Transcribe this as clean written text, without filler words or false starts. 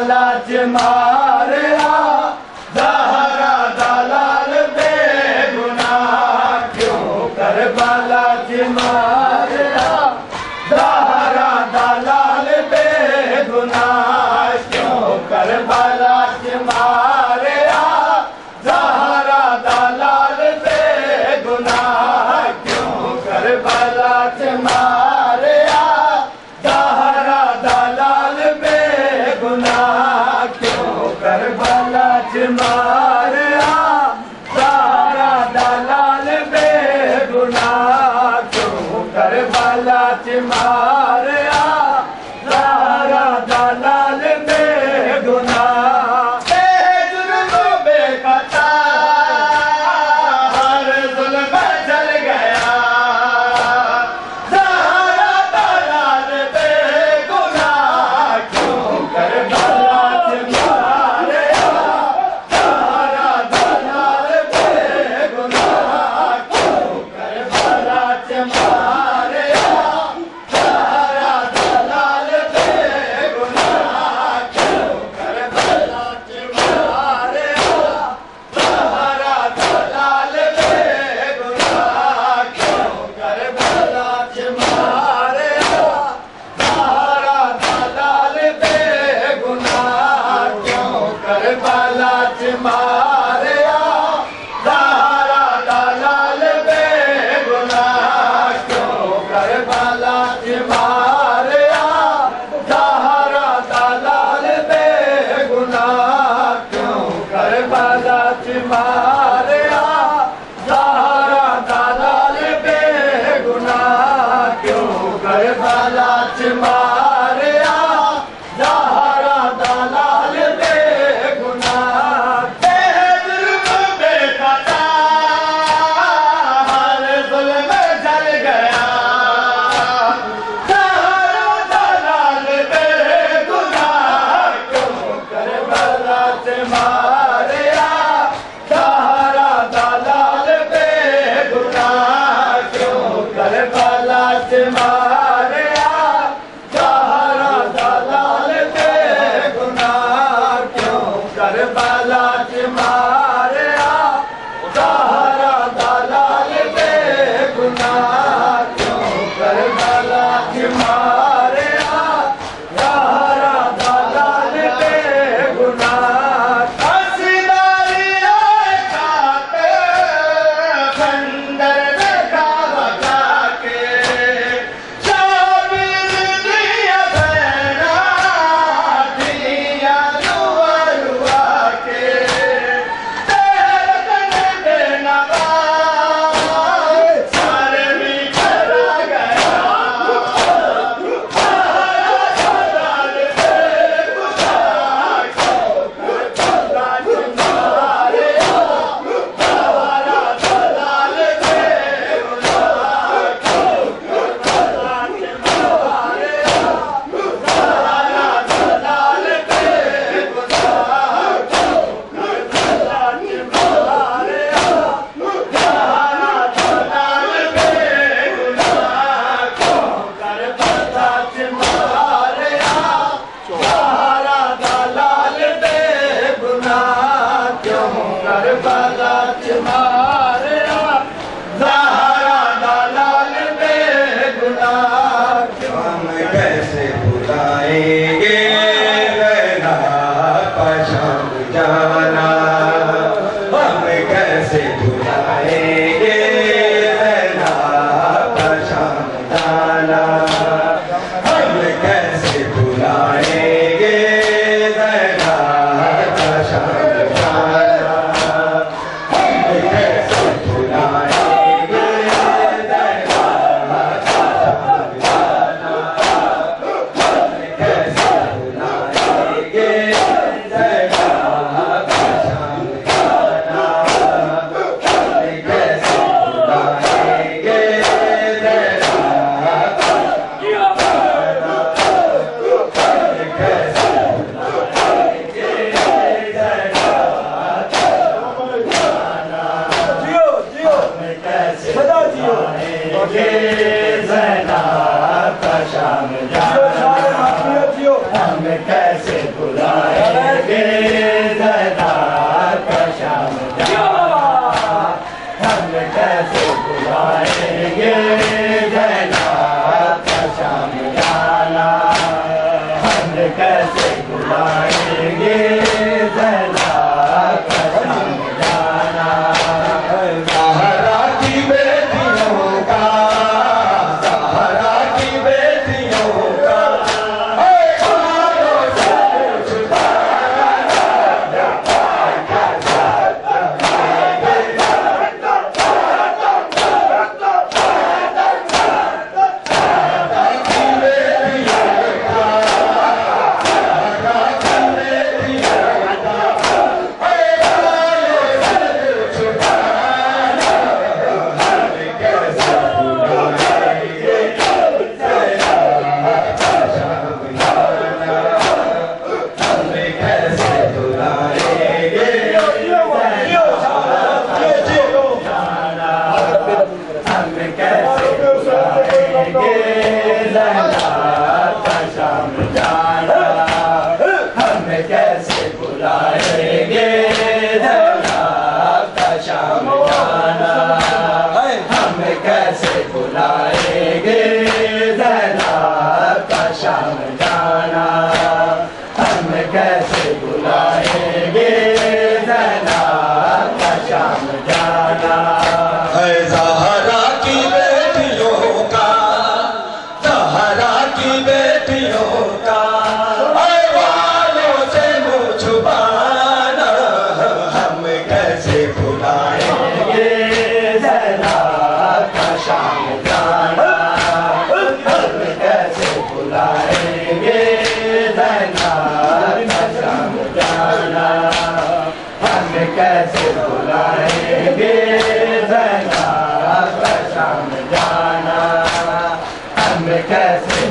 Karbala च मारिया ज़हरा दलाल बेगुनाह क्यों करबला च मारिया ज़हरा दलाल बेगुनाह क्यों करबला च मारिया ज़हरा दलाल बेगुनाह क्यों करबला च मारिया ज़हरा दलाल बेगुनाह क्यों करबला च मारिया ज़हरा दलाल बेगुनाह क्यों करबला च मारिया ज़हरा दलाल बेगुनाह जुर्म बेखता हर जुल्म जल गया ज़हरा दलाल बेगुनाह क्यों करबला च मारिया ज़हरा दलाल बेगुनाह क्यों करबला च मारिया ज़हरा दलाल बेगुनाह क्यों करबला च मारिया ज़हरा दलाल बेगुनाह क्यों करबला च मारिया ज़हरा दलाल बेगुनाह क्यों करबला च मारिया ज़हरा दलाल बेगुनाह क्यों करबला च मारिया ज़हरा दलाल बेगुनाह क्यों करबला च मारिया ज़हरा दलाल बेगुनाह क्यों करबला च मारिया ज़हरा दलाल बेगुनाह जुर्म बेखता हर जुल्म जल गया ज़हरा दलाल बेगुनाह क्यों करबला च मारिया ज़हरा दलाल बेगुनाह क्यों करबला च मारिया ज़हरा दलाल बेगुनाह क्यों करबला च मारिया ज़हरा दलाल बेगुनाह क्यों करबला च मारिया ज़हरा दलाल बेगुनाह हसीदारिया खाते खंडर देखा बचा के शाबिर दिया बहना दिया रुआ के तेरे तन देना सारे भी चला गया दलाल बेगुनाह क्यों करबला च मारिया ज़हरा दलाल बेगुनाह क्यों करबला च मारिया ज़हरा दलाल बेगुनाह क्यों करबला च मारिया ज़हरा दलाल बेगुनाह क्यों करबला च मारिया ज़हरा दलाल बेगुनाह क्यों करबला च मारिया ज़हरा दलाल बेगुनाह क्यों हम कैसे भुलाएंगे रहना पशाम जाना हम कैसे भुलाएंगे रहना पशाम जाना हम कैसे भुलाएंगे रहना पशाम जाना हम कैसे भुलाएंगे रहना पशाम जाना कैसे भुलाएंगे रहना पशाम जाना कैसे भुलाएंगे हम कैसे भुलाए बुलाएंगे ज़हरा का शाम जाना। ज़हरा की बेटियों का, ज़हरा की बेटियों का कैसे बुलाएंगे ज़हरा का शाम जाना, हम कैसे